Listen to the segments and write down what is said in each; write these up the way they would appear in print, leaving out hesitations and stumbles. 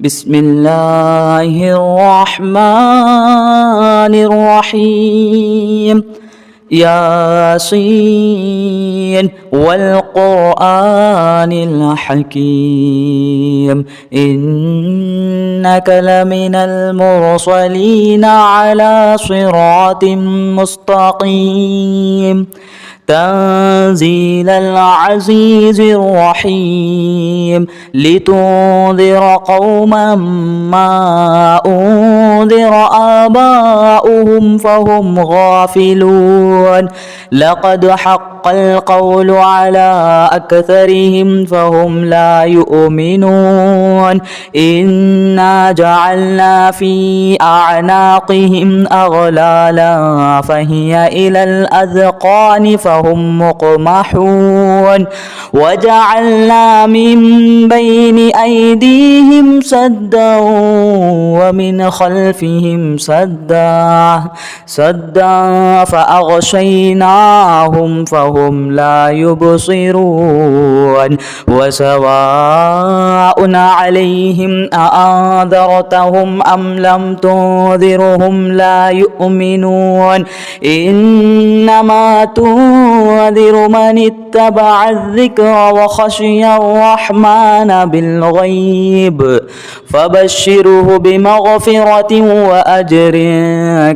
بسم الله الرحمن الرحيم. ياسين والقرآن الحكيم إنك لمن المرسلين على صراط مستقيم تنزيل العزيز الرحيم لتنذر قوما ما أنذر آباؤهم فهم غافلون لقد حق القول على أكثرهم فهم لا يؤمنون إنا جعلنا في أعناقهم أغلالا فهي إلى الأذقان فهم مقمحون وجعلنا من بين أيديهم سدا ومن خلفهم سدا فأغشيناهم فهم لا يبصرون وسواء عليهم أأنذرتهم أم لم تنذرهم لا يؤمنون إنما تنذر من اتبع الذكر وخشي الرحمن بالغيب فبشره بمغفرة وأجر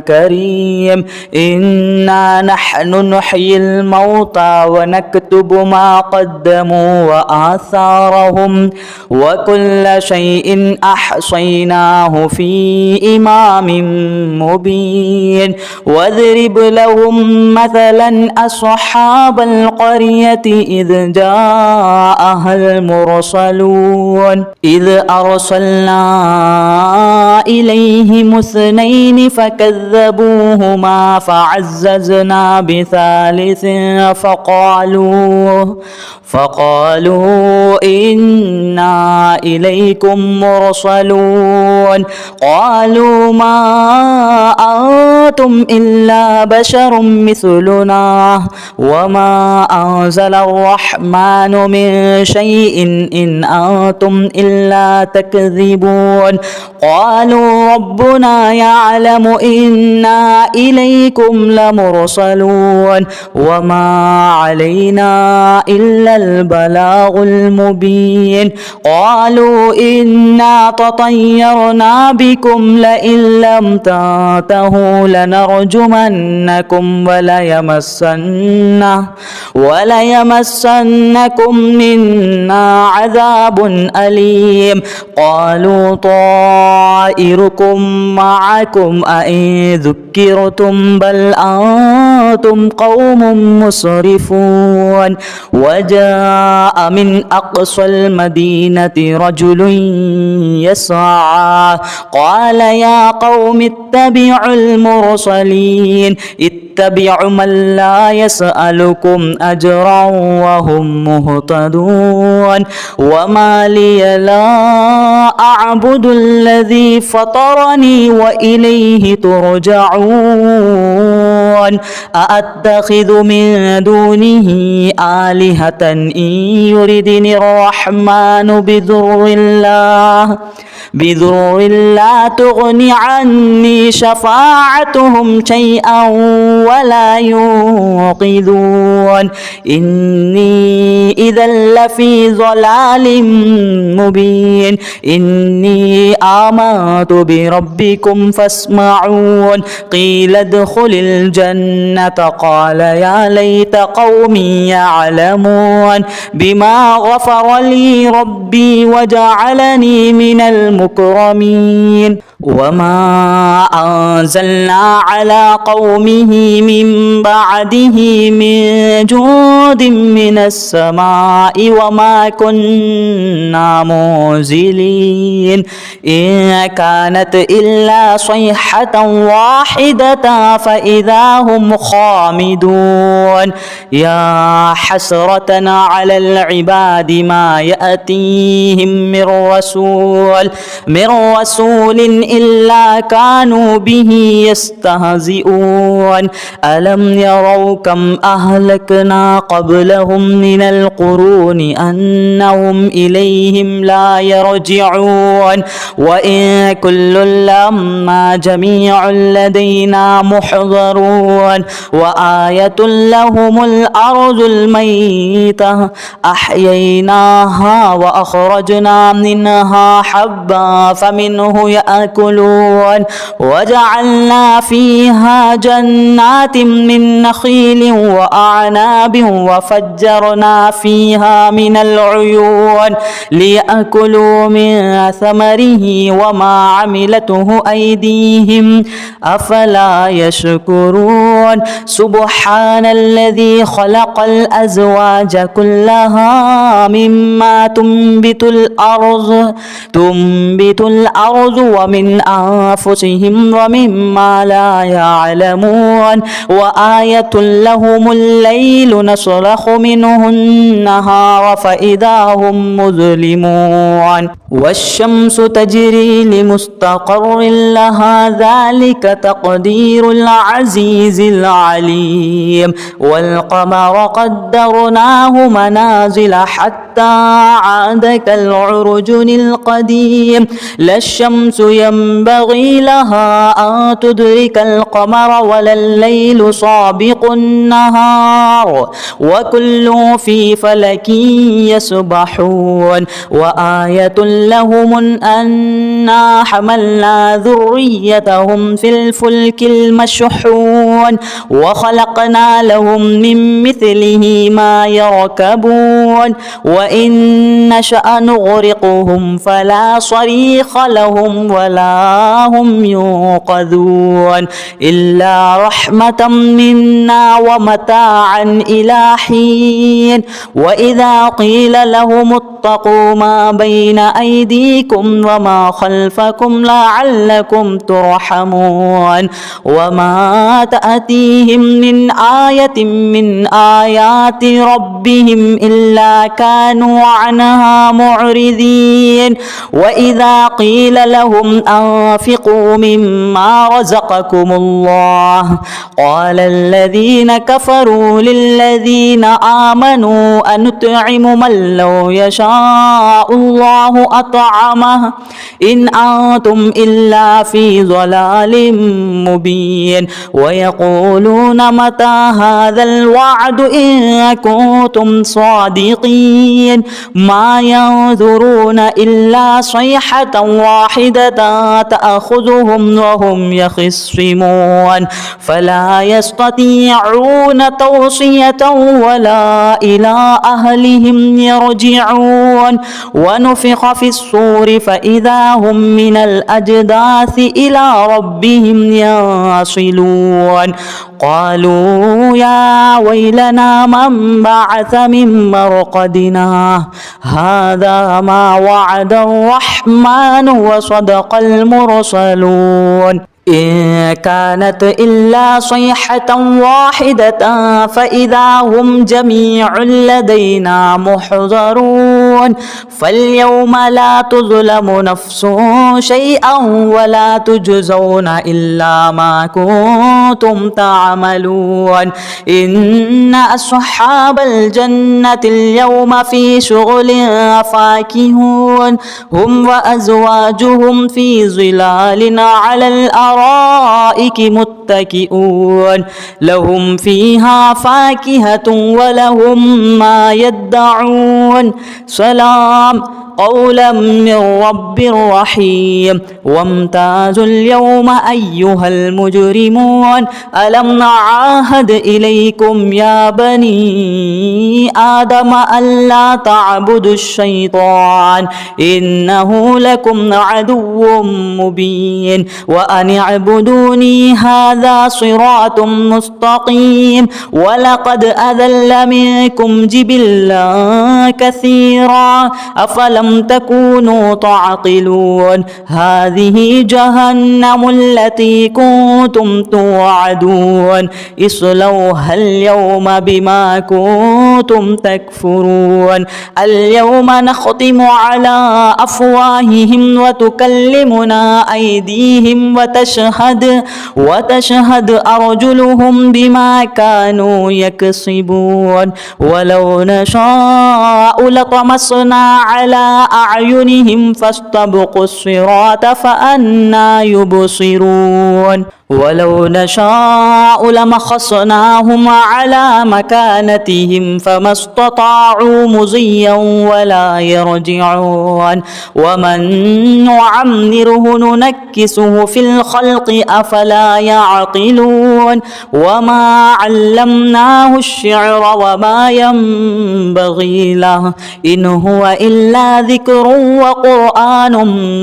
كريم إنا نحن نحيي الموتى ونكتب ما قدموا وآثارهم وكل شيء أحصيناه في إمام مبين واضرب لهم مثلا أصحاب القرية إذ جاءها المرسلون إذ أرسلنا إليهم اثنين فكذبوهما فعززنا بثالث فقالوا إنا إليكم مرسلون قالوا ما أنتم إلا بشر مثلنا وما أنزل الرحمن من شيء إن أنتم إلا تكذبون قالوا ربنا يعلم إنا إليكم لمرسلون وما علينا إلا البلاغ المبين قالوا إنا تطيرنا بكم لئن لم تنتهوا لنرجمنكم وليمسنكم منا عذاب أليم قالوا طائركم معكم أئن ذكرتم بل أنتم قوم مسرفون وجاء من أقصى المدينة رجل يسعى قال يا قوم اتبعوا المرسلين اتبعوا من لا يسألكم أجرا وهم مهتدون وما لي لا أعبد الذي فطرني وإليه ترجعون أأتخذ من دونه آلهة إن يردني الرحمن بضر لا تغني عني شفاعتهم شيئا ولا ينقذون إني إذا لفي ضلال مبين إني آمنت بربكم فاسمعون قيل ادخل الجنة قال يا ليت قومي يعلمون بما غفر لي ربي وجعلني من المكرمين وما أنزلنا على قومه من بعده من جود من السماء وما كنا منزلين إن كانت إلا صيحة واحدة فإذا هم خامدون. يا حسرة على العباد ما يأتيهم من رسول إلا كانوا به يستهزئون. ألم يروا كم أهلكنا قبلهم من القرون أنهم إليهم لا يرجعون. وإن كل لما جميع لدينا محضرون. وآية لهم الأرض الميتة أحييناها وأخرجنا منها حبا فمنه يأكلون. وجعلنا فيها جنات من نخيل وأعناب وفجرنا فيها من العيون ليأكلوا من ثمره وما عملته أيديهم أفلا يشكرون. سبحان الذي خلق الأزواج كلها مما تنبت الأرض ومن أنفسهم ومما لا يعلمون. وآية لهم الليل نسلخ منه النهار فإذا هم مظلمون. والشمس تجري لمستقر لها ذلك تقدير العزيز العليم. والقمر قدرناه منازل حتى عاد كالعرجن القديم. لا الشمس ينبغي لها أن تدرك القمر ولا الليل سابق النهار وكل في فلك يسبحون. وآية لهم أنا حملنا ذريتهم في الفلك المشحون وخلقنا لهم من مثله ما يركبون. وإن نشأ نغرقهم فلا صريخ لهم ولا هم ينقذون إلا رحمة منا ومتاعا إلى حين. وإذا قيل لهم اتقوا ما بين أيديكم وما خلفكم لعلكم ترحمون. وما تأتيهم من آية من آيات ربهم إلا كانوا عنها معرضين. وإذا قيل لهم أنفقوا مما رزقكم الله قال الذين كفروا للذين آمنوا أنطعم من لو يشاء الله أطعمه إن أنتم إلا في ضلال مبين. ويقولون متى هذا الوعد إن كنتم صادقين. ما ينظرون إلا صيحة واحدة تأخذهم وهم يخصمون فلا يستطيعون توصية ولا إلى أهلهم يرجعون. ونفخ في الصور فإذا هم من الأجداث إلى ربهم ينصلون. قالوا يا ويلنا من بعث من مرقدنا هذا ما وعد الرحمن وصدق المرسلون. إن كانت إلا صيحة واحدة فإذا هم جميع لدينا محضرون. فاليوم لا تظلم نفس شيئا ولا تجزون إلا ما كنتم تعملون. إن أصحاب الجنة اليوم في شغل فاكهون هم وأزواجهم في ظلال على الأرائك متكئون. لهم فيها فاكهة ولهم ما يدعون. سلام قولا من رب رحيم. وامتازوا اليوم أيها المجرمون ألم نعاهد إليكم يا بني آدم ألا تعبدوا الشيطان إنه لكم عدو مبين. وأن اعبدوني هذا صراط مستقيم. ولقد أذل منكم جبلا كثيرا أفلم أولم تكونوا تعقلون هذه جهنم التي كنتم توعدون اصلوها اليوم بما كنتم تكفرون اليوم نختم على أفواههم وتكلمنا أيديهم وتشهد أرجلهم بما كانوا يكسبون ولو نشاء لطمسنا على أعينهم فاستبقوا الصراط فأنى يبصرون ولو نشاء لمخصناهم على مكانتهم فما استطاعوا مضيا ولا يرجعون ومن نعمره ننكسه في الخلق أفلا يعقلون وما علمناه الشعر وما ينبغي له إن هو إلا ذكر وقرآن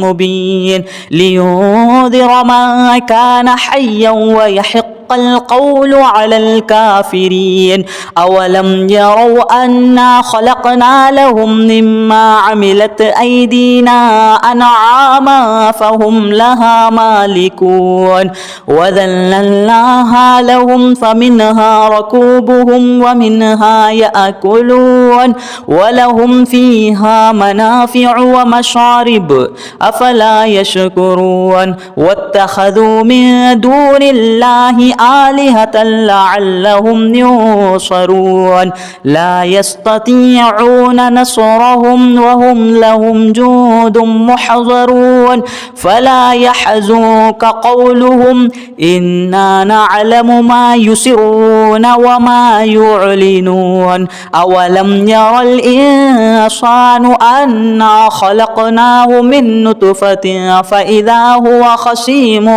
مبين لينذر من كان حيا ويحق القول على الكافرين أولم يروا أنا خلقنا لهم مما عملت أيدينا أنعاما فهم لها مالكون وذللناها لهم فمنها ركوبهم ومنها يأكلون ولهم فيها منافع ومشارب أفلا يشكرون واتخذوا من دون الله آلهة لعلهم ينصرون لا يستطيعون نصرهم وهم لهم جند محضرون فلا يحزنك قولهم إنا نعلم ما يسرون وما يعلنون أولم ير الإنسان أنا خلقناه من نطفة فإذا هو خصيم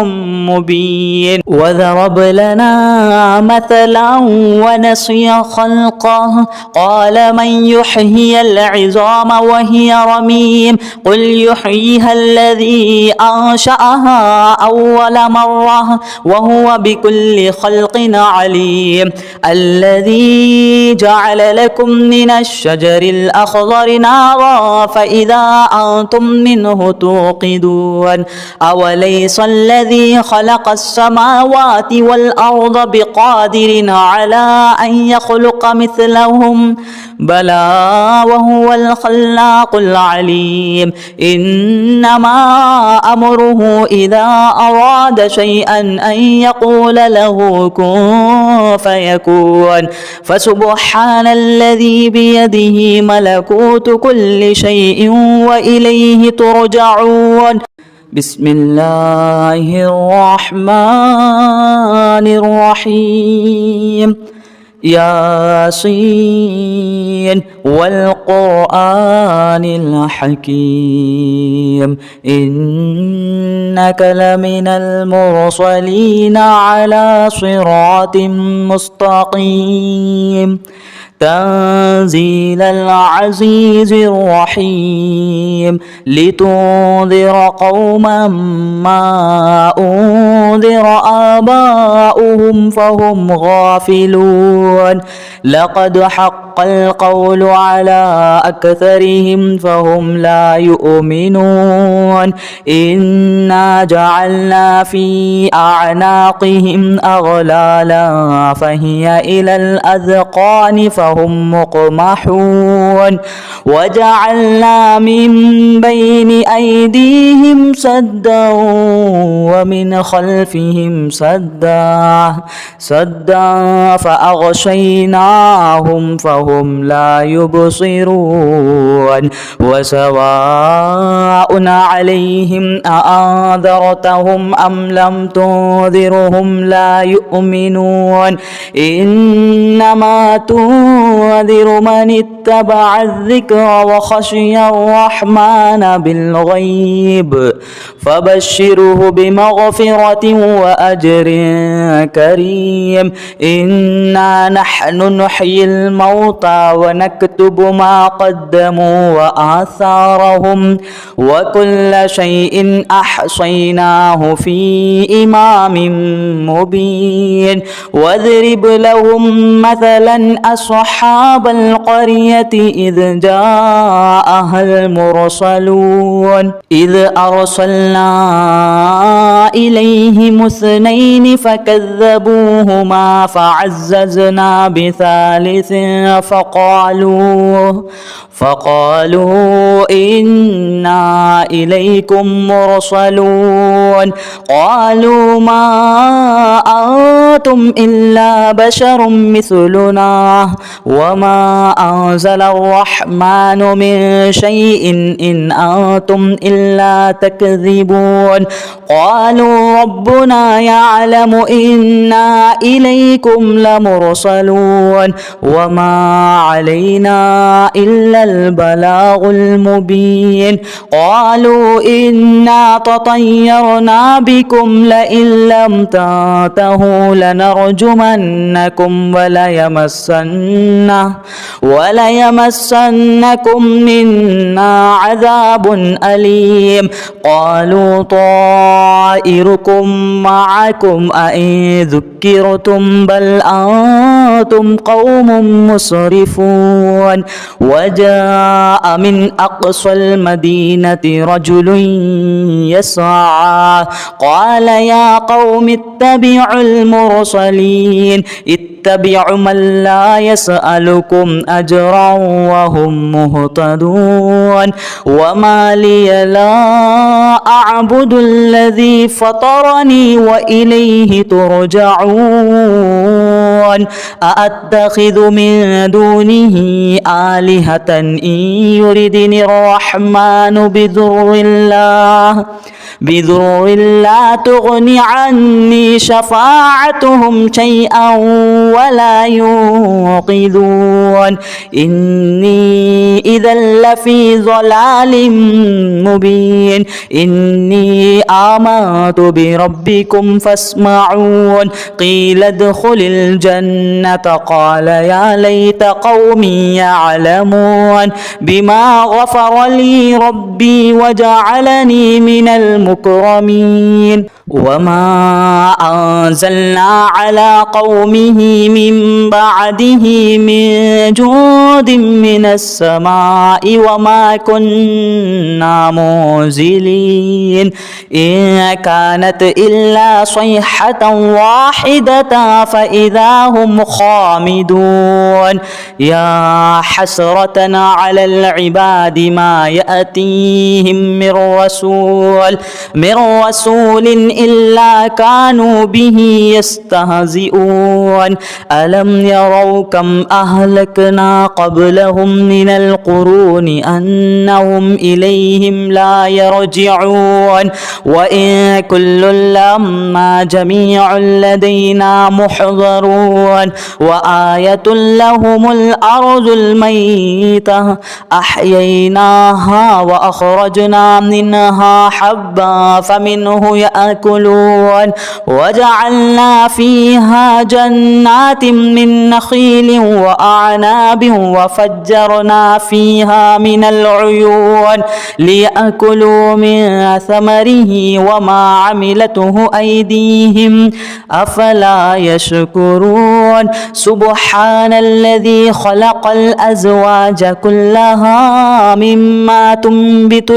مبين وضرب لنا مثلا ونسي خلقه قال من يحيي العظام وهي رميم قل يحييها الذي أنشأها أول مرة وهو بكل خلق عليم الذي جعل لكم من الشجر الأخضر نارا فإذا أنتم منه توقدون أوليس الذي خلق السماوات والأرض بقادر على أن يخلق مثلهم بلى وهو الخلاق العليم إنما أمره إذا أراد شيئا أن يقول له كن فيكون فسبحان الذي بيده ملكوت كل شيء وإليه ترجعون بسم الله الرحمن الرحيم ياسين والقرآن الحكيم إنك لمن المرسلين على صراط مستقيم تنزيل العزيز الرحيم لتنذر قوما ما أنذر آباؤهم فهم غافلون لقد حق القول على أكثرهم فهم لا يؤمنون إنا جعلنا في أعناقهم أغلالا فهي إلى الأذقان فهم مقمحون وجعلنا من بين أيديهم سدا ومن خلفهم سدا فأغشيناهم فهم لا يبصرون وسواء عليهم أأنذرتهم أم لم تنذرهم لا يؤمنون إنما تنذر من اتبع الذكر وخشي الرحمن بالغيب فبشره بمغفرة وأجر كريم إنا نحن نحيي الموتى ونكتب ما قدموا وآثارهم وكل شيء أحصيناه في إمام مبين واضرب لهم مثلا أصحاب أصحاب القرية إذ جاءها المرسلون إذ أرسلنا إليهم اثنين فكذبوهما فعززنا بثالث فقالوا إنا إليكم مرسلون قالوا ما أنتم إلا بشر مثلنا وما أنزل الرحمن من شيء إن أنتم إلا تكذبون قالوا ربنا يعلم إنا إليكم لمرسلون وما علينا إلا البلاغ المبين قالوا إنا تطيرنا بكم لئن لم تنتهوا لنرجمنكم وليمسنكم منا عذاب أليم قالوا طائركم معكم أئن ذكرتم بل أنتم قوم مسرفون وجاء من أقصى المدينة رجل يسعى قال يا قوم اتبعوا المرسلين اتبعوا من لا يسألكم أجرا وهم مهتدون وما لي لا أعبد الذي فطرني وإليه ترجعون أأتخذ من دونه آلهة إن يردني الرحمن بضر لا تغني عني شفاعتهم شيئا ولا ينقذون إني إذا لفي ضلال مبين إني آمنت بربكم فاسمعون قيل ادخل الجنة قال يا ليت قومي يعلمون بما غفر لي ربي وجعلني من المكرمين وما أنزلنا على قومه من بعده من جود من السماء وما كنا منزلين إن كانت إلا صيحة واحدة فإذا هم خامدون يا حسرة على العباد ما يأتيهم من رسول إلا كانوا به يستهزئون ألم يروا كم أهلكنا قبلهم من القرون أنهم إليهم لا يرجعون وإن كل لما جميع لدينا محضرون وآية لهم الأرض الميتة أحييناها وأخرجنا منها حبا فمنه يأكلون وجعلنا فيها جنات من نخيل وأعناب وفجرنا فيها من العيون ليأكلوا من ثمره وما عملته أيديهم أفلا يشكرون سبحان الذي خلق الأزواج كلها مما تنبت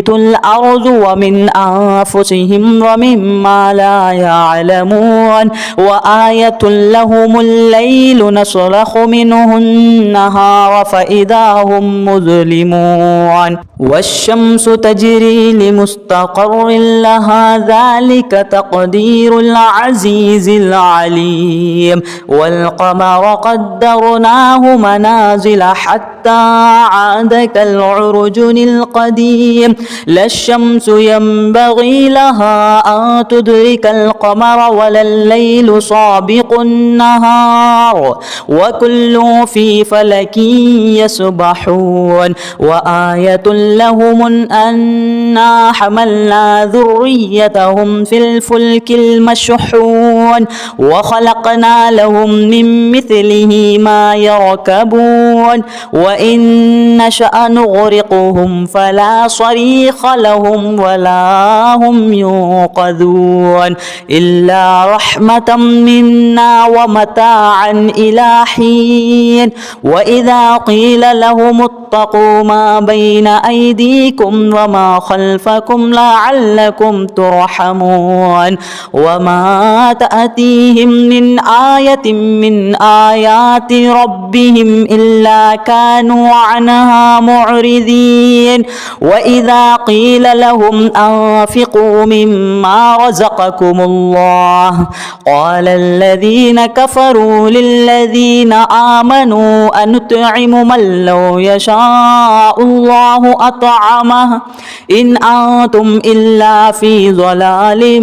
الأرض ومن أنفسهم ومما لا يعلمون وآية لهم الليل نسلخ منه النهار فإذا هم مظلمون والشمس تجري لمستقر لها ذلك تقدير العزيز العليم والقمر قدرناه منازل حتى عاد كالعرجن القديم لا الشمس ينبغي لها أن تدرك القمر ولا الليل سابق النهار وكل في فلك يسبحون وآية لهم أنا حملنا ذريتهم في الفلك المشحون وخلقنا لهم من مثله ما يركبون وإن نشأ نغرقهم فلا صريخ لهم ولا هم ينقذون إلا رحمة منا ومتاعا إلى حين وإذا قيل لهم اتقوا ما بين أيديكم وما خلفكم لعلكم ترحمون وما تأتيهم من آية من آيات ربهم إلا كانوا عنها معرضين وإذا قيل لهم أنفقوا مما رزقكم الله قال الذين كفروا للذين آمنوا أنطعم من لو يشاء الله أطعمه إن أنتم إلا في ضلال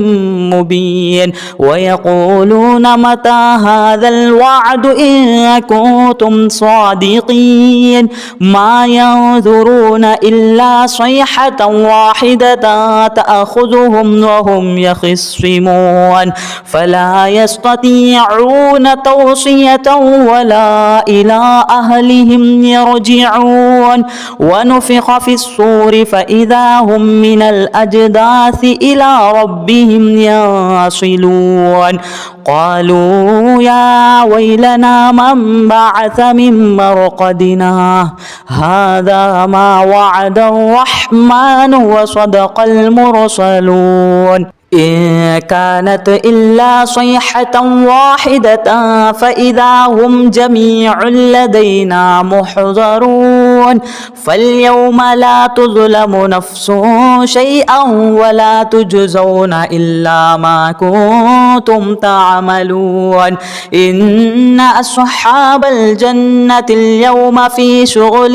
مبين ويقولون متى هذا الوعد إن كنتم صادقين ما ينظرون إلا صيحة واحدة تأخذهم وهم يخصمون فلا يستطيعون توصية ولا إلى أهلهم يرجعون ونفخ في الصور فإذا هم من الأجداث إلى ربهم ينصلون قالوا يا ويلنا من بعث من مرقدنا هذا ما وعد الرحمن وصدق المرسلون إن كانت إلا صيحة واحدة فإذا هم جميع لدينا محضرون فاليوم لا تظلم نفس شيئا ولا تجزون إلا ما كنتم تعملون إن أصحاب الجنة اليوم في شغل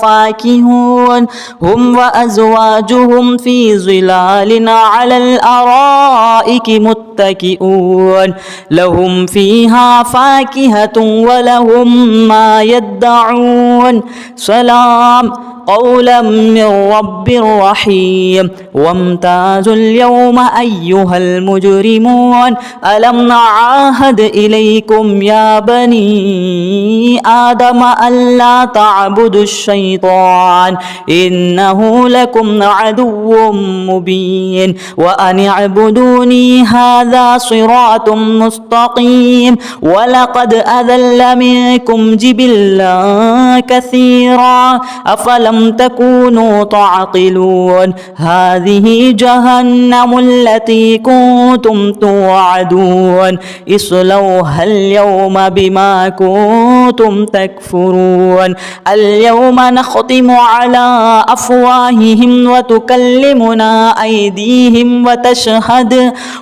فاكهون هم وأزواجهم في ظلال على الأرائك متكئون لهم فيها فاكهة ولهم ما يدعون سلام قولا من رب رحيم وامتازوا اليوم أيها المجرمون ألم نعاهد إليكم يا بني آدم ألا تعبدوا الشيطان إنه لكم عدو مبين وأن اعبدوني هذا صراط مستقيم ولقد أذل منكم جبلا كثيرا أفلم تكونوا تعقلون هذه جهنم التي كنتم توعدون اصلوها اليوم بما كنتم تكفرون اليوم نختم على أفواههم وتكلمنا أيديهم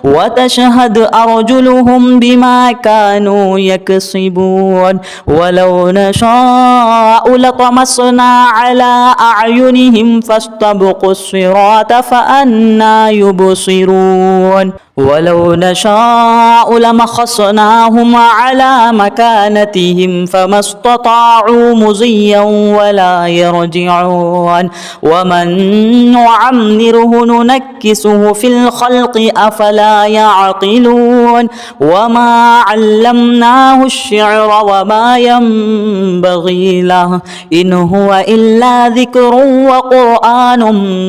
وتشهد أرجلهم بما كانوا يكسبون ولو نشاء لطمسنا على أعينهم فاستبقوا الصراط فأنى يبصرون ولو نشاء لمخصناهم على مكانتهم فما استطاعوا مضيا ولا يرجعون ومن نعمره ننكسه في الخلق أفلا يعقلون وما علمناه الشعر وما ينبغي له إن هو إلا ذكر وقرآن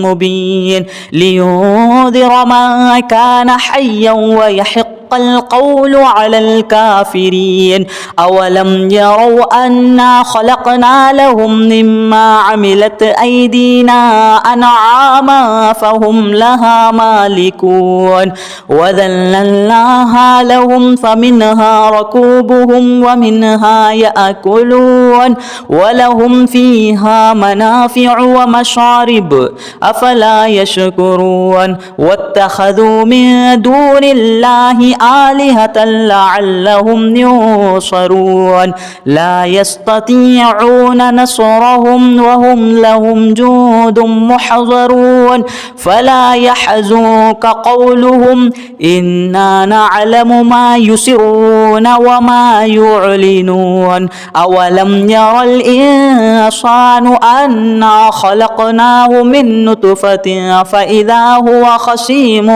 مبين لينذر من كان حيا ويحق القول على الكافرين أولم يروا أنا خلقنا لهم مما عملت أيدينا أنعاما فهم لها مالكون وذللناها لهم فمنها ركوبهم ومنها يأكلون ولهم فيها منافع ومشارب أفلا يشكرون واتخذوا من دون الله آلهة لعلهم ينصرون لا يستطيعون نصرهم وهم لهم جند محضرون فلا يحزنك قولهم إنا نعلم ما يسرون وما يعلنون أولم ير الإنسان أنا خلقناه من نطفة فإذا هو خصيم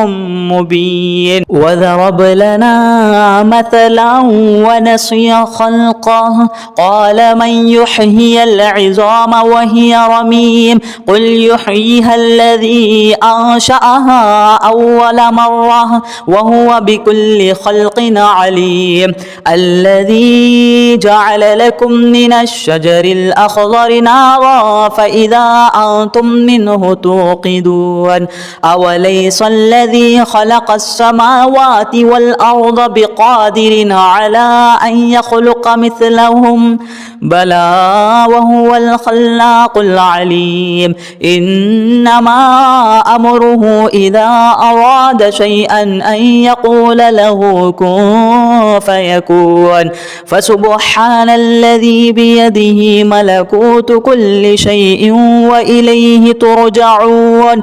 مبين وضربنا لنا مثلا ونسي خلقه قال من يحيي العظام وهي رميم قل يحييها الذي أنشأها أول مرة وهو بكل خلق عليم الذي جعل لكم من الشجر الأخضر نارا فإذا أنتم منه توقدون أوليس الذي خلق السماوات والأرض بقادر على أن يخلق مثلهم بلى وهو الخلاق العليم إنما أمره إذا أراد شيئا أن يقول له كن فيكون فسبحان الذي بيده ملكوت كل شيء وإليه ترجعون.